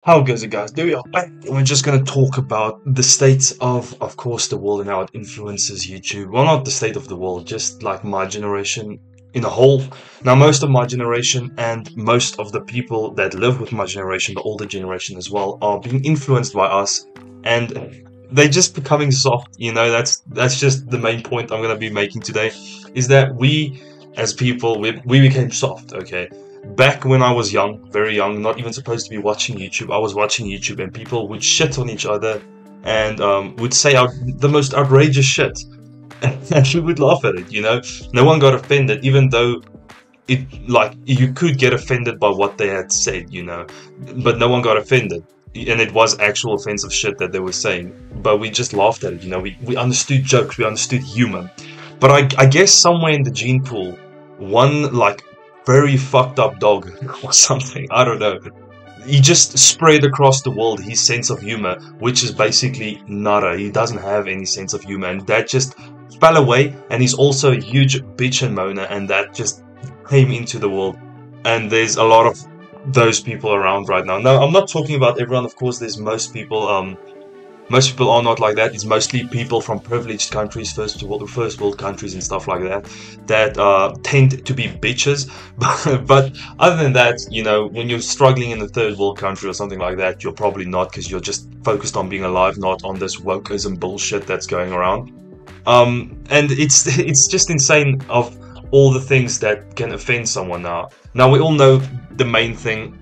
How goes it, guys? Do we are back. We're just going to talk about the state of course, the world and how it influences YouTube. Well, not the state of the world, just like my generation in a whole. Now, most of my generation and most of the people that live with my generation, the older generation as well, are being influenced by us, and they're just becoming soft. That's just the main point I'm going to be making today, is that we, as people, we became soft. Okay, back when I was young, very young, not even supposed to be watching YouTube, I was watching YouTube and people would shit on each other and would say the most outrageous shit. And we would laugh at it. No one got offended, even though you could get offended by what they had said. But no one got offended. And it was actual offensive shit that they were saying. But we just laughed at it. We understood jokes, we understood humor. But I guess somewhere in the gene pool, one like very fucked up dog or something, I don't know. He just spread across the world his sense of humor, which is basically nada. He doesn't have any sense of humor, and that just fell away. And he's also a huge bitch and moaner, and that just came into the world. And there's a lot of those people around right now. No, I'm not talking about everyone, of course. There's most people are not like that. It's mostly people from privileged countries, first world countries and stuff like that, that tend to be bitches. But other than that, when you're struggling in a third world country or something like that, you're probably not, because you're just focused on being alive, not on this wokeism bullshit that's going around. And it's just insane of all the things that can offend someone now. Now we all know the main thing.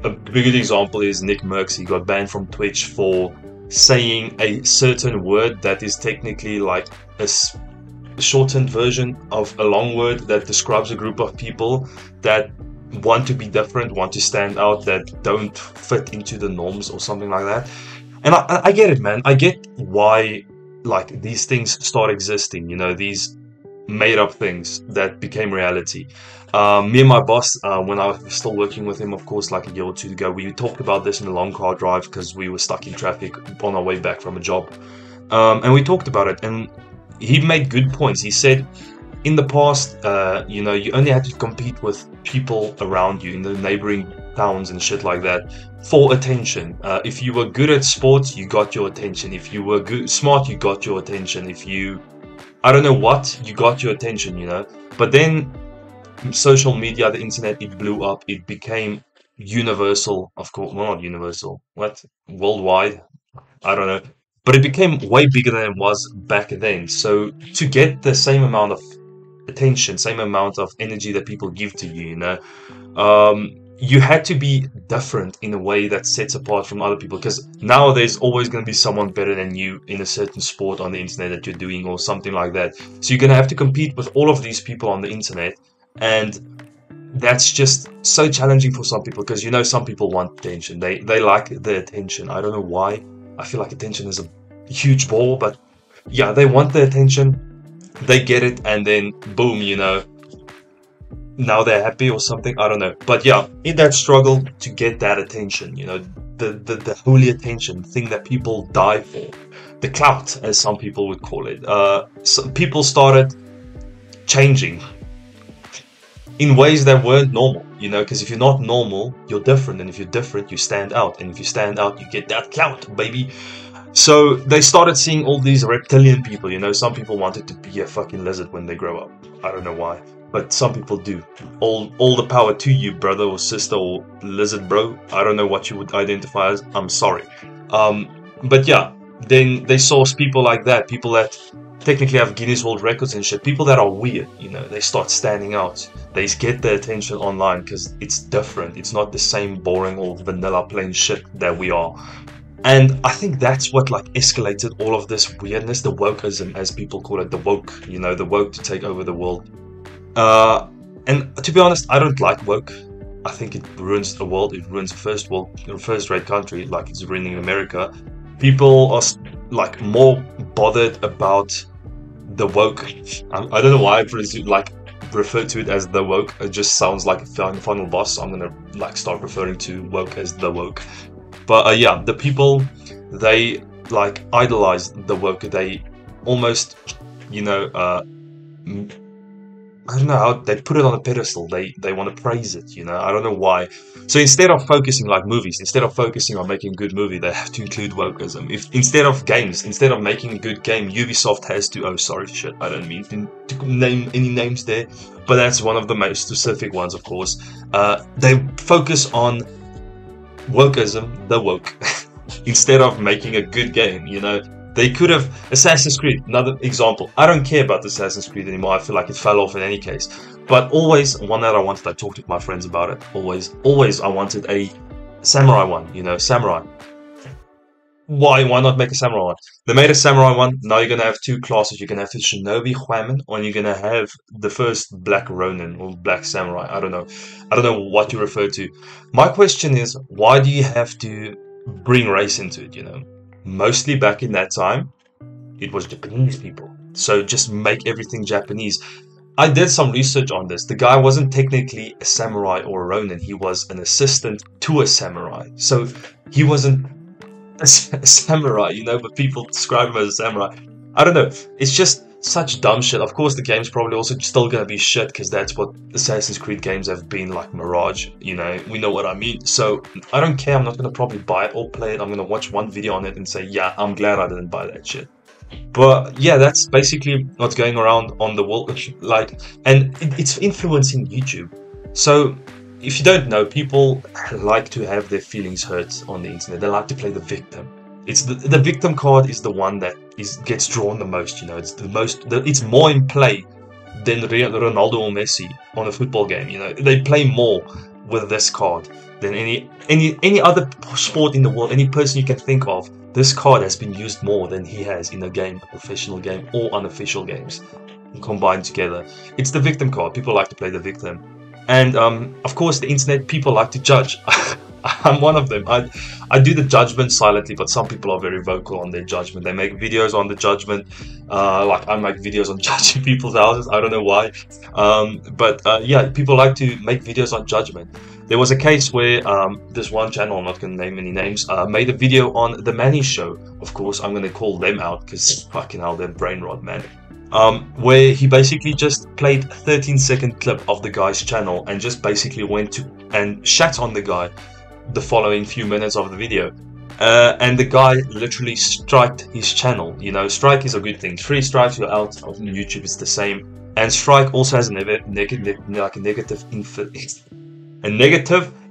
A good example is Nick Merckx. He got banned from Twitch for saying a certain word that is technically like a shortened version of a long word that describes a group of people that want to be different, want to stand out, that don't fit into the norms or something like that. And I get it, man. I get why like these things start existing, these made up things that became reality. Me and my boss, when I was still working with him, of course, like a year or two ago, we talked about this in a long car drive because we were stuck in traffic on our way back from a job. And we talked about it, and he made good points. He said, in the past, you only had to compete with people around you in the neighboring towns and shit like that for attention. If you were good at sports, you got your attention. If you were smart, you got your attention. If you, I don't know what, you got your attention. But then social media, the internet, it blew up. It became universal, of course. Well, not universal. What? Worldwide? I don't know. But it became way bigger than it was back then. So to get the same amount of attention, same amount of energy that people give to you had to be different in a way that sets apart from other people, because now there's always going to be someone better than you in a certain sport on the internet that you're doing or something like that. So you're going to have to compete with all of these people on the internet, and that's just so challenging for some people, because some people want attention. They like the attention. I don't know why. I feel like attention is a huge ball, but yeah, they want the attention. They get it, and then boom, now they're happy or something. I don't know. But yeah, in that struggle to get that attention, the holy attention, thing that people die for, the clout, as some people would call it, people started changing in ways that weren't normal, because if you're not normal, you're different, and if you're different, you stand out, and if you stand out, you get that clout, baby. So they started seeing all these reptilian people. Some people wanted to be a fucking lizard when they grow up. I don't know why, but some people do. All the power to you, brother or sister or lizard bro. I don't know what you would identify as. I'm sorry. But yeah, then they saw people like that, people that technically have Guinness World Records and shit, people that are weird, they start standing out. They get their attention online because it's different. It's not the same boring old vanilla plain shit that we are. And I think that's what escalated all of this weirdness, the wokeism, as people call it, the woke, the woke to take over the world. And to be honest, I don't like woke. I think it ruins the world. It ruins first-rate country, like it's ruining America. People are more bothered about the woke. I don't know why I refer to it as the woke. It just sounds like a final boss. So I'm gonna start referring to woke as the woke. But yeah, the people, they idolize the woke. They almost I don't know how they put it on a pedestal. They want to praise it, you know. I don't know why. So instead of focusing like movies, instead of focusing on making a good movie, they have to include wokeism. If instead of games, instead of making a good game, Ubisoft has to. Oh, sorry, shit. I don't mean to name any names there, but that's one of the most specific ones, of course. They focus on wokeism, the woke, instead of making a good game, you know. They could have Assassin's Creed, another example. I don't care about Assassin's Creed anymore. I feel like it fell off in any case. But always one that I wanted, I talked to my friends about it. Always I wanted a samurai one, you know, samurai. Why not make a samurai one? They made a samurai one. Now you're gonna have two classes. You're gonna have the shinobi huaiman, or you're gonna have the first black ronin or black samurai. I don't know. I don't know what you refer to. My question is, why do you have to bring race into it, you know? Mostly back in that time, it was Japanese people. So just make everything Japanese. I did some research on this. The guy wasn't technically a samurai or a ronin. He was an assistant to a samurai. So he wasn't a samurai, you know, but people describe him as a samurai. I don't know. It's just such dumb shit. Of course, the game's probably also still gonna be shit because that's what Assassin's Creed games have been like. Mirage, you know, we know what I mean. So I don't care. I'm not gonna probably buy it or play it. I'm gonna watch one video on it and say, yeah, I'm glad I didn't buy that shit. But yeah, that's basically what's going around on the world. Like, and it's influencing YouTube. So if you don't know, people like to have their feelings hurt on the internet. They like to play the victim. It's the victim card is the one that gets drawn the most. You know, it's the most. It's more in play than Ronaldo or Messi on a football game. You know, they play more with this card than any other sport in the world. Any person you can think of, this card has been used more than he has in a game, a professional game or unofficial games combined together. It's the victim card. People like to play the victim, and of course, the internet people like to judge. I'm one of them. I do the judgment silently, but some people are very vocal on their judgment. They make videos on the judgment, like I make videos on judging people's houses. I don't know why, but yeah, people like to make videos on judgment. There was a case where this one channel, I'm not going to name any names, made a video on the Manny show. Of course, I'm going to call them out because fucking hell, they're brain rot, man. Where he basically just played a 13-second clip of the guy's channel and just basically went to and shat on the guy the following few minutes of the video. And the guy literally striked his channel. You know, strike is a good thing. 3 strikes, you're out. On YouTube, it's the same. And strike also has a negative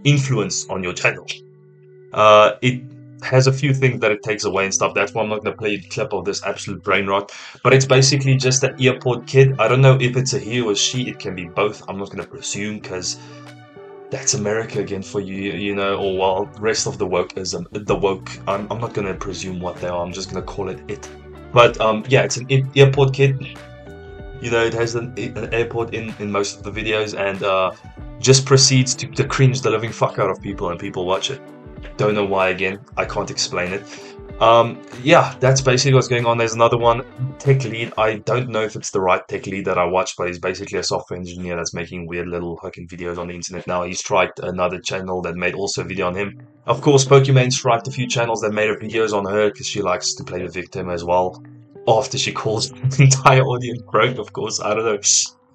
influence on your channel. It has a few things that it takes away and stuff. That's why I'm not going to play a clip of this absolute brain rot. But it's basically just an earpod kid. I don't know if it's a he or she. It can be both. I'm not going to presume because that's America again for you, you know, or well, rest of the wokeism, the woke. I'm not gonna presume what they are. I'm just gonna call it it. But yeah, it's an earpod kit. You know, it has an AirPod in most of the videos, and just proceeds to cringe the living fuck out of people, and people watch it. Don't know why. Again, I can't explain it. Yeah, that's basically what's going on. There's another one, tech lead. I don't know if it's the right tech lead that I watched, but he's basically a software engineer that's making weird little fucking videos on the internet now. He striked another channel that made also a video on him. Of course, Pokimane striked a few channels that made videos on her because she likes to play the victim as well. After she calls the entire audience broke, of course. I don't know.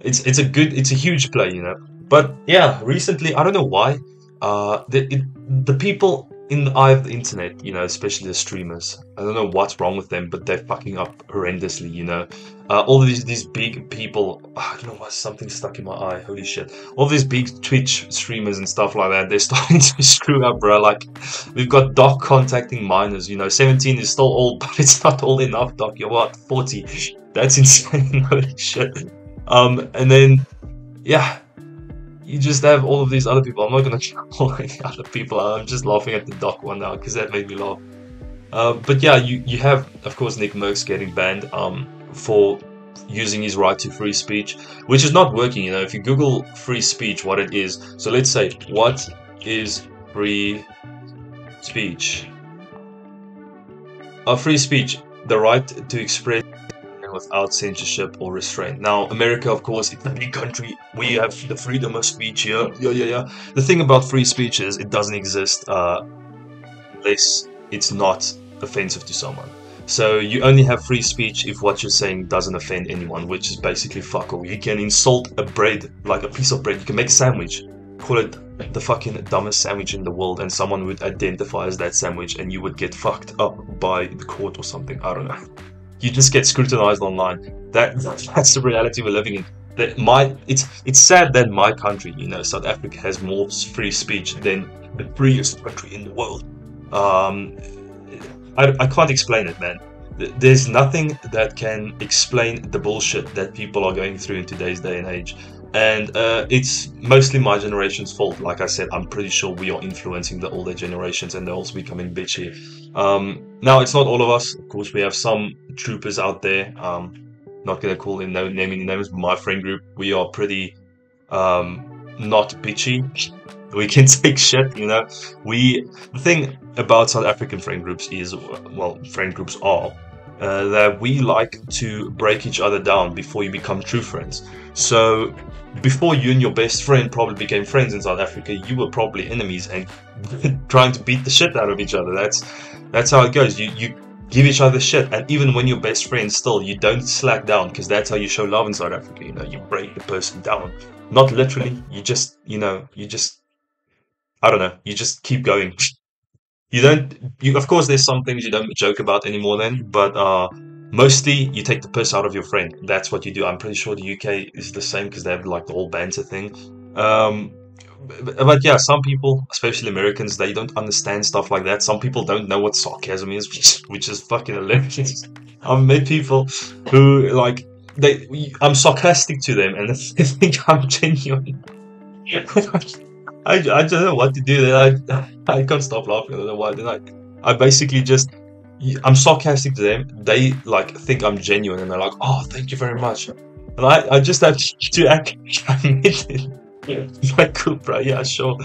It's a huge play, you know. But yeah, recently, I don't know why. The people in the eye of the internet, you know, especially the streamers, I don't know what's wrong with them, but they're fucking up horrendously, you know. All of these big people, I don't know why something stuck in my eye, holy shit. All these big Twitch streamers and stuff like that, they're starting to screw up, bro. Like, we've got Doc contacting minors, you know, 17 is still old, but it's not old enough, Doc. You're what, 40? That's insane, holy shit. And then, yeah. You just have all of these other people. I'm not going to call any other people. I'm just laughing at the Doc one now because that made me laugh. But yeah, you have, of course, Nick Merckx getting banned for using his right to free speech, which is not working. You know, if you Google free speech, what it is. So let's say, what is free speech? Free speech, the right to express without censorship or restraint. Now, America, of course, it's a big country. We have the freedom of speech here. Yeah. The thing about free speech is it doesn't exist unless it's not offensive to someone. So you only have free speech if what you're saying doesn't offend anyone, which is basically fuck all. You can insult a bread, like a piece of bread. You can make a sandwich, call it the fucking dumbest sandwich in the world, and someone would identify as that sandwich, and you would get fucked up by the court or something. I don't know. You just get scrutinized online. That's the reality we're living in. It's sad that my country, South Africa, has more free speech than the freest country in the world. Um, I can't explain it, man. There's nothing that can explain the bullshit that people are going through in today's day and age. And it's mostly my generation's fault. Like I said, I'm pretty sure we are influencing the older generations, and they're also becoming bitchy. Now, it's not all of us. Of course, we have some troopers out there. Not gonna call them no name any names, but my friend group, we are pretty not bitchy. We can take shit, The thing about South African friend groups is, well, friend groups are that we like to break each other down before you become true friends. So before you and your best friend probably became friends in South Africa, you were probably enemies and trying to beat the shit out of each other. That's how it goes. You give each other shit, and even when you're best friends, still you don't slack down, because that's how you show love in South Africa. You break the person down, not literally. You just I don't know. You just keep going. You don't. You Of course, there's some things you don't joke about anymore then, but mostly you take the piss out of your friend. That's what you do. I'm pretty sure the UK is the same because they have like the whole banter thing. Um, but yeah, some people, especially Americans, they don't understand stuff like that. Some people don't know what sarcasm is, which is fucking hilarious. I've met people who like I'm sarcastic to them, and they think I'm genuine. I don't know what to do. Then I can't stop laughing. I don't know why. Then I basically just I'm sarcastic to them. They like think I'm genuine, and they're like, "Oh, thank you very much." And I just have to act admit it. Like, cool, bro. Yeah, sure.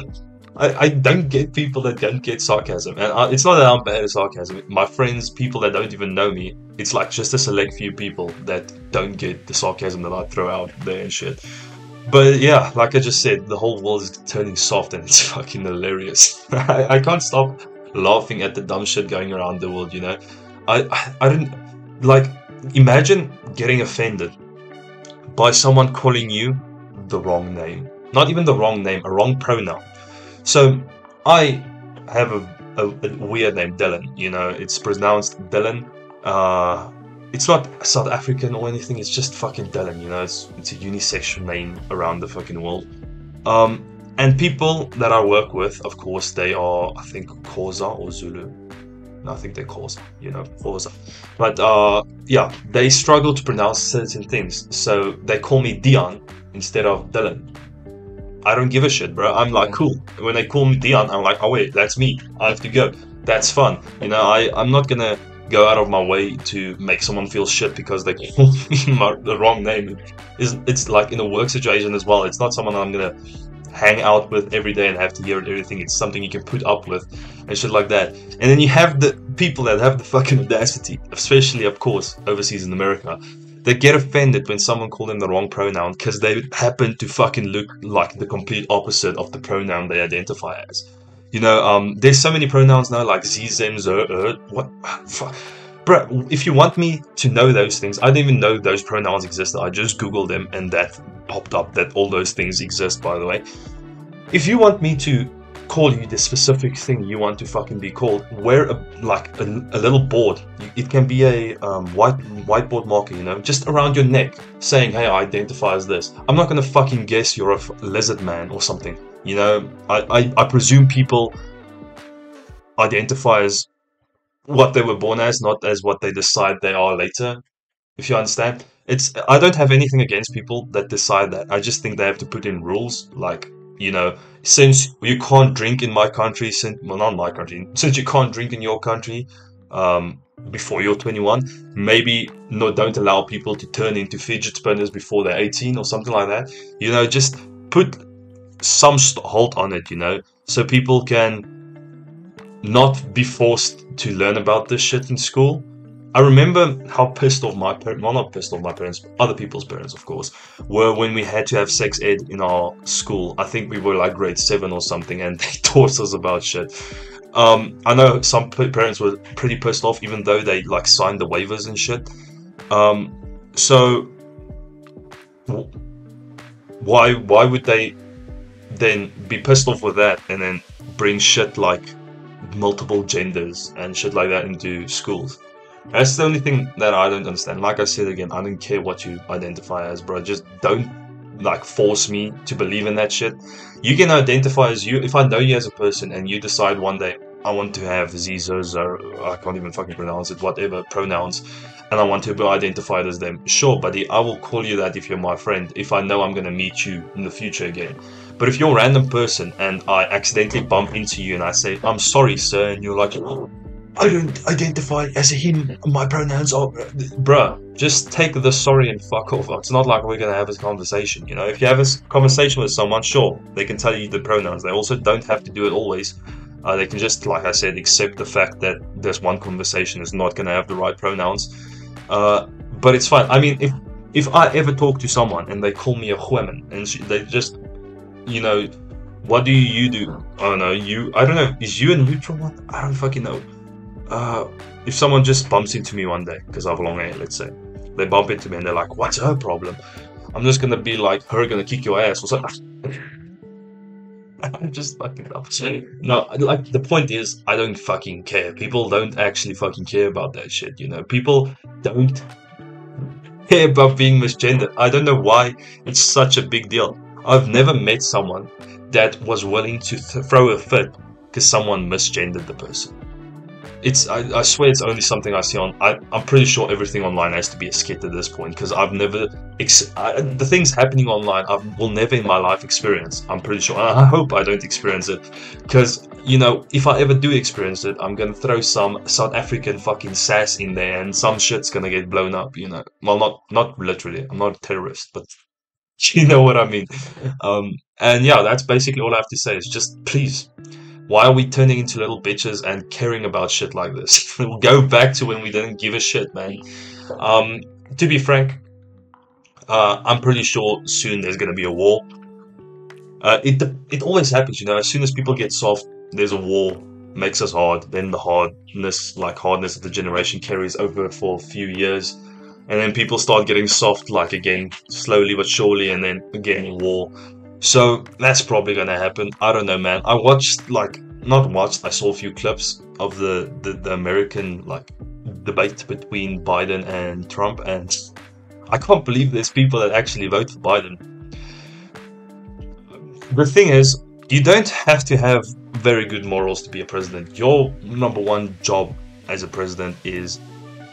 I don't get people that don't get sarcasm, and it's not that I'm bad at sarcasm. My friends, people that don't even know me, it's like just a select few people that don't get the sarcasm that I throw out there and shit. But yeah, like I just said, the whole world is turning soft, and it's fucking hilarious. I can't stop laughing at the dumb shit going around the world, I don't like imagine getting offended by someone calling you the wrong name. Not even the wrong name, a wrong pronoun. So I have a weird name, Dylan. It's pronounced Dylan. It's not South African or anything. It's just fucking Dylan. It's a unisex name around the fucking world. And people that I work with, of course, they are, I think, Xhosa or Zulu. No, I think they're Xhosa. Xhosa. But yeah, they struggle to pronounce certain things, so they call me Dion instead of Dylan. I don't give a shit, bro. I'm like, cool. When they call me Dion, I'm like, oh wait, that's me. I have to go. That's fun. I'm not gonna go out of my way to make someone feel shit because they call me the wrong name. It's like in a work situation as well. It's not someone I'm gonna hang out with every day and have to hear everything. It's something you can put up with and shit like that. And then you have the people that have the fucking audacity, especially, of course, overseas in America. They get offended when someone calls them the wrong pronoun because they happen to fucking look like the complete opposite of the pronoun they identify as. There's so many pronouns now, like ze, them, ze, what? Fuck. Bro, if you want me to know those things, I didn't even know those pronouns existed. I just googled them, and that popped up that all those things exist, by the way. If you want me to call you the specific thing you want to fucking be called, wear a little board. It can be a whiteboard marker, just around your neck, saying, hey, I identify as this. I'm not gonna fucking guess you're a lizard man or something. I presume people identify as what they were born as, not as what they decide they are later. If you understand, I don't have anything against people that decide that. I just think they have to put in rules, like, since you can't drink in my country, since you can't drink in your country before you're 21, maybe don't allow people to turn into fidget spinners before they're 18 or something like that. Just put some halt on it, so people can not be forced to learn about this shit in school. I remember how pissed off my parents, well, not pissed off my parents, but other people's parents, of course, were when we had to have sex ed in our school. I think we were like grade 7 or something, and they taught us about shit. I know some parents were pretty pissed off, even though they like signed the waivers and shit. So why would they then be pissed off with that and then bring shit like multiple genders and shit like that into schools? That's the only thing that I don't understand. Like I said again, I don't care what you identify as, bro. Just don't like force me to believe in that shit. You can identify as you. If I know you as a person and you decide one day I want to have Zizos or I can't even fucking pronounce it, whatever pronouns, and I want to be identified as them, sure, buddy, I will call you that if you're my friend, if I know I'm gonna meet you in the future again. But if you're a random person and I accidentally bump into you and I say, I'm sorry, sir, and you're like, I don't identify as a him. My pronouns are, bruh. Just take the sorry and fuck off. It's not like we're gonna have a conversation. You know, if you have a conversation with someone, sure, they can tell you the pronouns. They also don't have to do it always. They can just, like I said, accept the fact that this one conversation is not gonna have the right pronouns. But it's fine. I mean, if I ever talk to someone and they call me a hueman and they just, you know, what do you do? Oh no, you. I don't know. Is you a neutral one? I don't fucking know. If someone just bumps into me one day because I have long hair, let's say, they bump into me and they're like, "What's her problem?" I'm just gonna be like, "Her gonna kick your ass," or something. I'm just fucking up. No, like the point is, I don't fucking care. People don't actually fucking care about that shit. You know, people don't care about being misgendered. I don't know why it's such a big deal. I've never met someone that was willing to throw a fit because someone misgendered the person. I swear it's only something I see on. I'm pretty sure everything online has to be a skit at this point because I've never. The things happening online I will never in my life experience. I'm pretty sure. And I hope I don't experience it because, you know, if I ever do experience it, I'm gonna throw some South African fucking sass in there and some shit's gonna get blown up, you know. Well, not literally. I'm not a terrorist, but you know what I mean. And yeah, that's basically all I have to say. Is just please. Why are we turning into little bitches and caring about shit like this? We'll go back to when we didn't give a shit, man. Um, to be frank, I'm pretty sure soon there's gonna be a war. It always happens, you know. As soon as people get soft, there's a war. Makes us hard. Then the hardness of the generation carries over for a few years, and then people start getting soft, like again, slowly but surely, and then again war. So that's probably gonna happen. I don't know, man. I watched like not watched. I saw a few clips of the American like debate between Biden and Trump, and I can't believe there's people that actually vote for Biden. The thing is, you don't have to have very good morals to be a president. Your number one job as a president is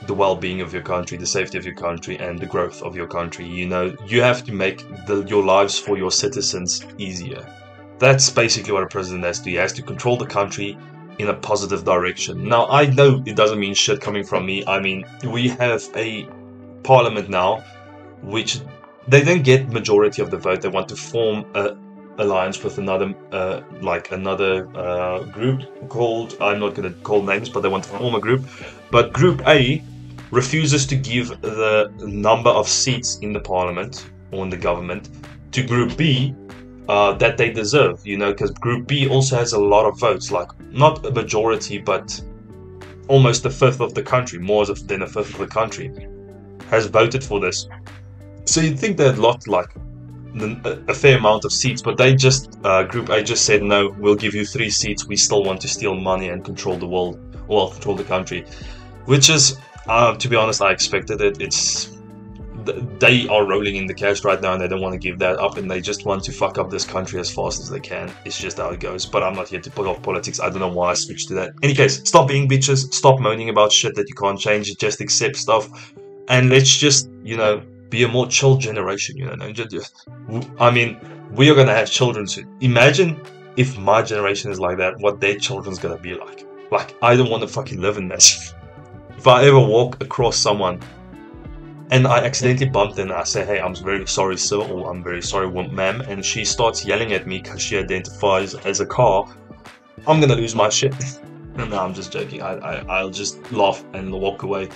the well-being of your country, the safety of your country, and the growth of your country. You know, you have to make your lives for your citizens easier. That's basically what a president has to do. He has to control the country in a positive direction. Now, I know it doesn't mean shit coming from me. I mean, we have a parliament now, which they don't get majority of the vote. They want to form a alliance with another group called, I'm not going to call names, but they want to form a group. But Group A refuses to give the number of seats in the parliament or in the government to Group B that they deserve, you know, because Group B also has a lot of votes, like not a majority, but almost a fifth of the country, more than a fifth of the country, has voted for this. So you'd think they'd lot like a fair amount of seats, but they just Group A just said no. We'll give you 3 seats. We still want to steal money and control the world, well, control the country, which is, to be honest, I expected it. They are rolling in the cash right now, and they don't want to give that up, and they just want to fuck up this country as fast as they can. It's just how it goes. But I'm not here to put off politics. I don't know why I switched to that. In any case, stop being bitches. Stop moaning about shit that you can't change. Just accept stuff, and let's just, you know, be a more chill generation, you know. I mean, we are gonna have children soon. Imagine if my generation is like that, what their children's gonna be like. Like, I don't want to fucking live in this. If I ever walk across someone and I accidentally bump them and I say, hey, I'm very sorry, sir, or I'm very sorry, ma'am, and she starts yelling at me because she identifies as a car, I'm gonna lose my shit. No, I'm just joking. I'll just laugh and walk away.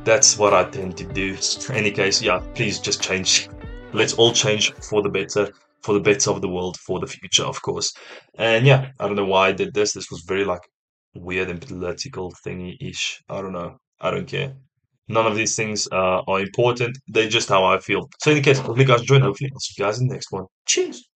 That's what I tend to do. In any case, yeah, please just change. Let's all change for the better of the world, for the future, of course. And yeah, I don't know why I did this. This was very like weird and political thingy-ish. I don't know. I don't care. None of these things are important. They're just how I feel. So in any case, hope you guys enjoyed. Hopefully, I'll see you guys in the next one. Cheers!